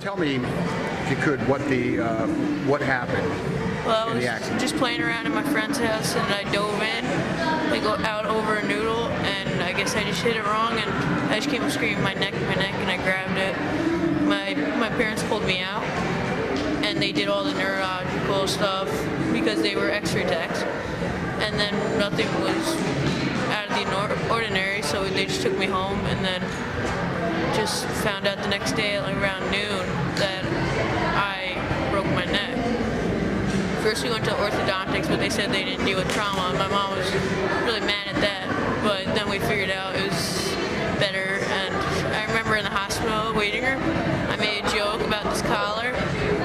Tell me, if you could, what happened Well, in the I was accident? just playing around in my friend's house and I dove in, like out over a noodle, and I guess I just hit it wrong, and I just came up screaming my neck, and I grabbed it. My parents pulled me out, and they did all the neurological stuff because they were X-ray techs, and then nothing was out of the ordinary, so they just took me home, and then just found out the next day at like around noon that I broke my neck. First we went to orthodontics, but they said they didn't deal with trauma, and my mom was really mad at that, but then we figured out it was better, and I remember in the hospital waiting room, I made a joke about this collar,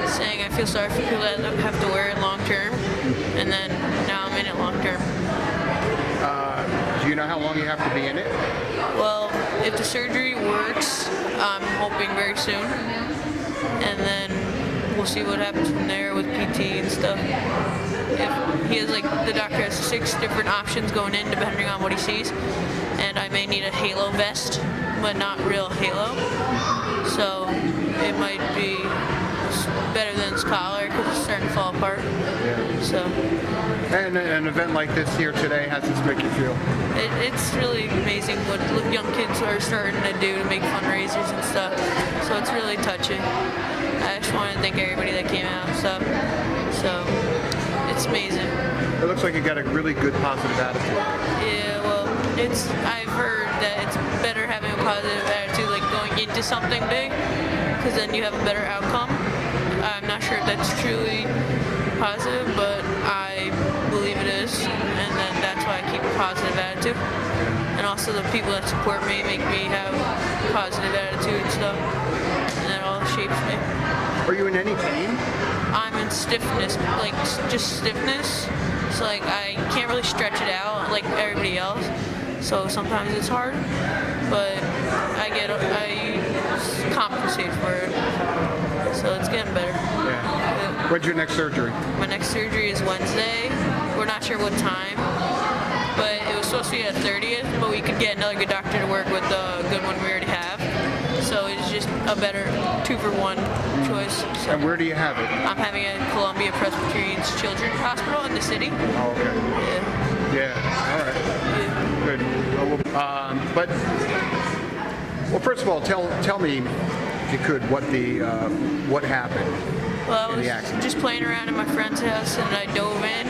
saying I feel sorry for people that have to wear it long term, and then now I'm in it long term. Do you know how long you have to be in it? Well, if the surgery works, I'm hoping very soon, and then we'll see what happens from there with PT and stuff. If he has the doctor has 6 different options going in depending on what he sees, and I may need a halo vest, but not real halo, so it might be better than his collar because it's starting to fall apart. Yeah. So. And an event like this here today, how does this make you feel? It's really amazing what young kids are starting to do to make fundraisers and stuff. So it's really touching. I just want to thank everybody that came out and stuff. So it's amazing. It looks like you got a really good positive attitude. Yeah, well, I've heard that it's better having a positive attitude, like going into something big, because then you have a better outcome. I'm not sure if that's truly positive, but I believe it is, and then that's why I keep a positive attitude. And also the people that support me make me have a positive attitude and stuff, and that all shapes me. Are you in any pain? I'm in stiffness, like just stiffness. So I can't really stretch it out like everybody else. So sometimes it's hard, but I compensate for it. So it's getting better. Yeah. When's your next surgery? My next surgery is Wednesday. We're not sure what time, but it was supposed to be at 30th, but we could get another good doctor to work with the good one we already have. So it's just a better 2-for-1 choice. So And where do you have it? I'm having it at Columbia Presbyterian Children's Hospital in the city. Oh, okay. Yeah. All right. Yeah. Good. Well, first of all, tell me, if you could, what happened Well, I in was the accident? just playing around in my friend's house, and I dove in,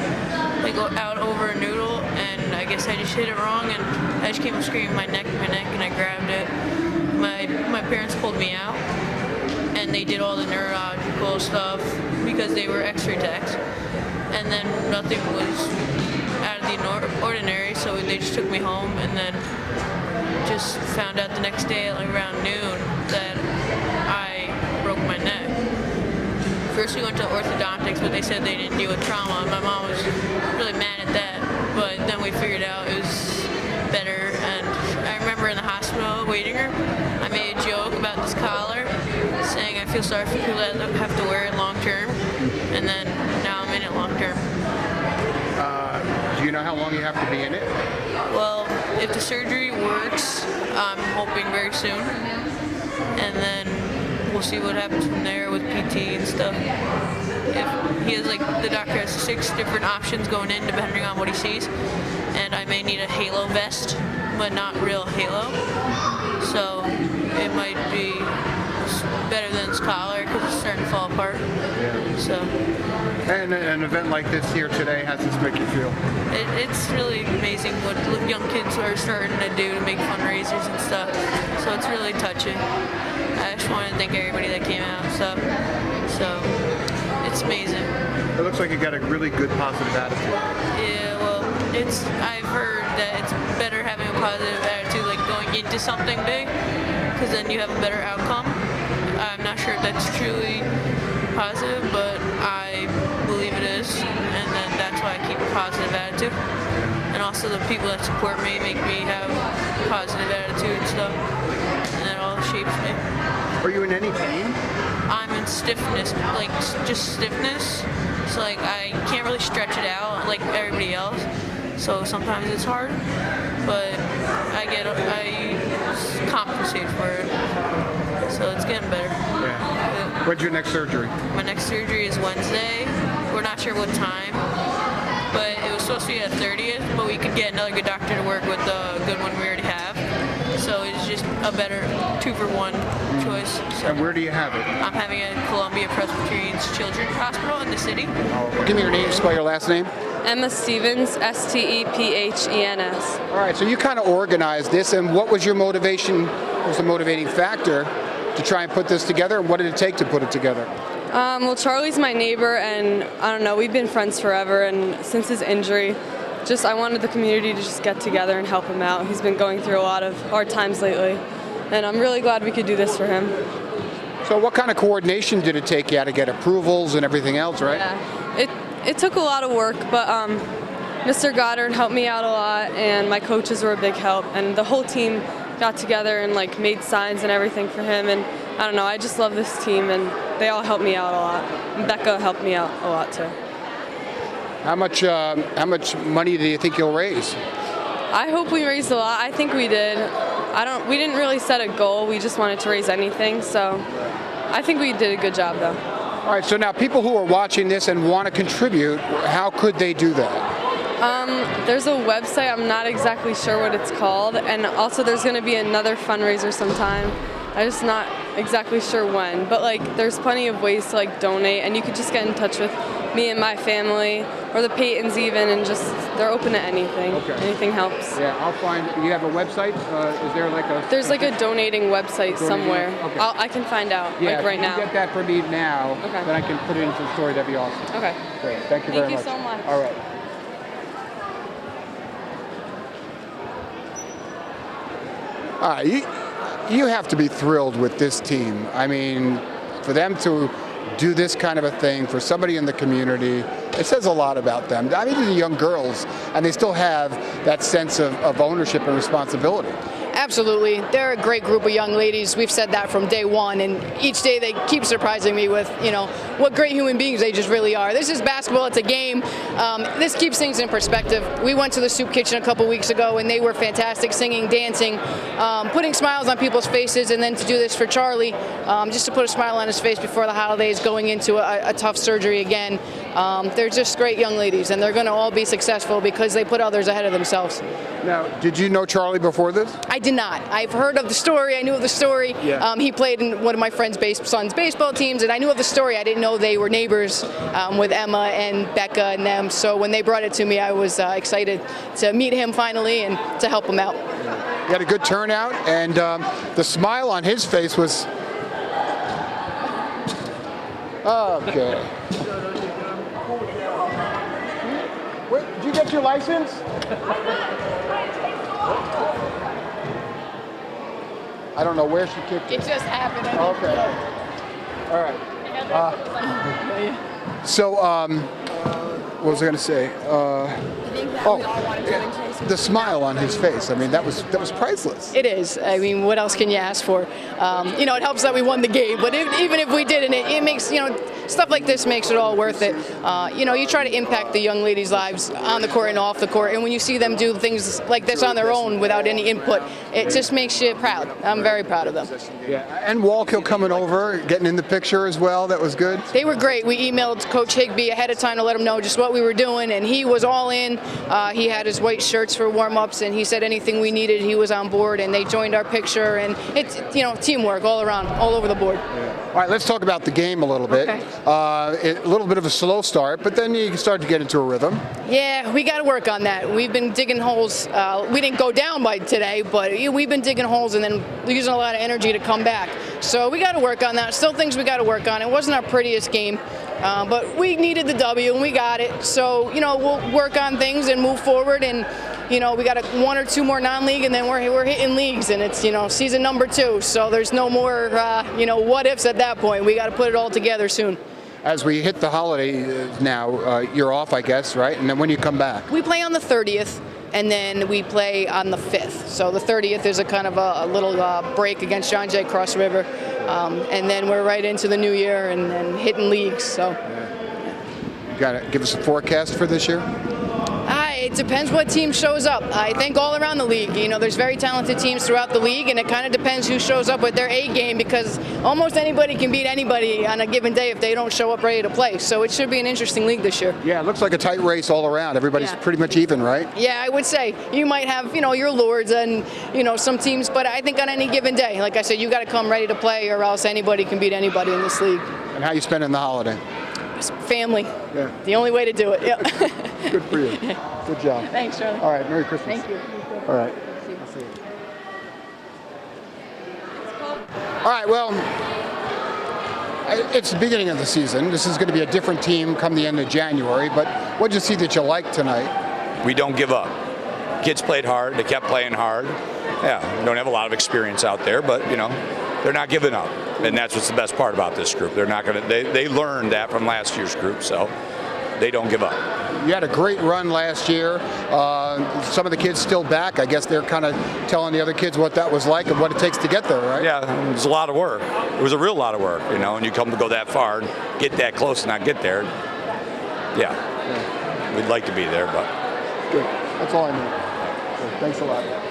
out over a noodle, and I guess I just hit it wrong, and I just came up screaming my neck, and I grabbed it. My parents pulled me out, and they did all the neurological stuff because they were X-ray techs, and then nothing was out of the ordinary, so they just took me home, and then just found out the next day at like around noon that I broke my neck. First we went to orthodontics, but they said they didn't deal with trauma, and my mom was really mad at that, but then we figured out it was better, and I remember in the hospital waiting room, I made a joke about this collar, saying I feel sorry for people that have to wear it long term, and then now I'm in it long term. Do you know how long you have to be in it? Well, if the surgery works, I'm hoping very soon, and then we'll see what happens from there with PT and stuff. If he has the doctor has 6 different options going in depending on what he sees, and I may need a halo vest, but not real halo, so it might be better than his collar because it's starting to fall apart. Yeah. So. And an event like this here today, how does this make you feel? It's really amazing what young kids are starting to do to make fundraisers and stuff. So it's really touching. I just want to thank everybody that came out and stuff. So it's amazing. It looks like you got a really good positive attitude. Yeah, well, I've heard that it's better having a positive attitude, like going into something big, because then you have a better outcome. I'm not sure if that's truly positive, but I believe it is, and then that's why I keep a positive attitude. And also the people that support me make me have a positive attitude and stuff, and that all shapes me. Are you in any pain? I'm in stiffness, like just stiffness. So I can't really stretch it out like everybody else. So sometimes it's hard, but I compensate for it. so it's getting better. Yeah. When's your next surgery? My next surgery is Wednesday. We're not sure what time, but it was supposed to be at 30th, but we could get another good doctor to work with the good one we already have. So it's just a better 2-for-1 choice. So And where do you have it? I'm having it at Columbia Presbyterian's Children's Hospital in the city. Give me your name, spell your last name. Emma Stevens, Stephenes. All right, so you kind of organized this, and what was your motivation, what was the motivating factor to try and put this together, and what did it take to put it together? Well, Charlie's my neighbor, and I don't know, we've been friends forever, and since his injury, I wanted the community to just get together and help him out. He's been going through a lot of hard times lately, and I'm really glad we could do this for him. So what kind of coordination did it take? You had to get approvals and everything else, right? Yeah, it took a lot of work, but Mr. Goddard helped me out a lot, and my coaches were a big help, and the whole team got together and made signs and everything for him, and I don't know, I just love this team, and they all helped me out a lot. And Becca helped me out a lot too. How much money do you think you'll raise? I hope we raised a lot. I think we did. We didn't really set a goal. We just wanted to raise anything, so I think we did a good job though. All right, so now people who are watching this and want to contribute, how could they do that? There's a website, I'm not exactly sure what it's called, and also there's going to be another fundraiser sometime. I'm just not exactly sure when, but there's plenty of ways to donate, and you could just get in touch with me and my family, or the Paytons even, and they're open to anything. Okay. Anything helps. Yeah, I'll find. You have a website? Is there There's a donating website somewhere. Okay. I can find out Yeah, right now. if you get that for me now, Okay. then I can put it into the story. That'd be awesome. Okay. Great. Thank you very much. Thank you so much. All right. All right. You have to be thrilled with this team. I mean, for them to do this kind of a thing for somebody in the community, it says a lot about them. I mean, these are young girls, and they still have that sense of ownership and responsibility. Absolutely. They're a great group of young ladies. We've said that from day one, and each day they keep surprising me with, what great human beings they just really are. This is basketball. It's a game. This keeps things in perspective. We went to the soup kitchen a couple weeks ago, and they were fantastic, singing, dancing, putting smiles on people's faces, and then to do this for Charlie, just to put a smile on his face before the holidays, going into a tough surgery again. They're just great young ladies, and they're going to all be successful because they put others ahead of themselves. Now, did you know Charlie before this? I did not. I've heard of the story. I knew of the story. Yeah. He played in one of my friend's son's baseball teams, and I knew of the story. I didn't know they were neighbors with Emma and Becca and them. So when they brought it to me, I was excited to meet him finally and to help him out. He had a good turnout, and the smile on his face was... Okay. Wait, did you get your license? I don't know where she kicked it. It just happened. Okay. All right. So, what was I going to say? The smile on his face. I mean, that was priceless. It is. I mean, what else can you ask for? It helps that we won the game, but even if we didn't, it makes, stuff like this makes it all worth it. You try to impact the young ladies' lives on the court and off the court, and when you see them do things like this on their own without any input, it just makes you proud. I'm very proud of them. Yeah, and Wallkill coming over, getting in the picture as well. That was good. They were great. We emailed Coach Higbee ahead of time to let him know just what we were doing, and he was all in. He had his white shirts for warm-ups, and he said anything we needed, he was on board, and they joined our picture, and it's, teamwork all around, all over the board. Yeah. All right, let's talk about the game a little bit. Okay. A little bit of a slow start, but then you start to get into a rhythm. Yeah, we got to work on that. We've been digging holes. We didn't go down by today, but we've been digging holes and then using a lot of energy to come back. So we got to work on that. Still things we got to work on. It wasn't our prettiest game, but we needed the W and we got it. So, we'll work on things and move forward, and we got one or two more non-league, and then we're hitting leagues, and it's season number 2. So there's no more what ifs at that point. We got to put it all together soon. As we hit the holiday now, you're off, I guess, right? And then when do you come back? We play on the 30th, and then we play on the 5th. So the 30th is a kind of a little break against John Jay Cross River, and then we're right into the new year and hitting leagues. So, You got to give us a forecast for this year. It depends what team shows up. I think all around the league, there's very talented teams throughout the league, and it kind of depends who shows up with their A game, because almost anybody can beat anybody on a given day if they don't show up ready to play. So it should be an interesting league this year. Yeah, it looks like a tight race all around. Everybody's pretty much even, right? Yeah, I would say you might have, your lords and, some teams, but I think on any given day, like I said, you got to come ready to play, or else anybody can beat anybody in this league. And how you spending the holiday? Just family. Yeah. The only way to do it. Yeah. Good for you. Good job. Thanks, Charlie. All right, Merry Christmas. Thank you. All right. I'll see you. All right, well, it's the beginning of the season. This is going to be a different team come the end of January, but what did you see that you liked tonight? We don't give up. Kids played hard. They kept playing hard. Yeah, we don't have a lot of experience out there, but, they're not giving up. And that's what's the best part about this group. They're not going to, they learned that from last year's group, so they don't give up. You had a great run last year. Some of the kids still back. I guess they're kind of telling the other kids what that was like and what it takes to get there, right? Yeah, it was a lot of work. It was a real lot of work, and you come to go that far, and get that close and not get there. Yeah. We'd like to be there, but. Good. That's all I need. Thanks a lot.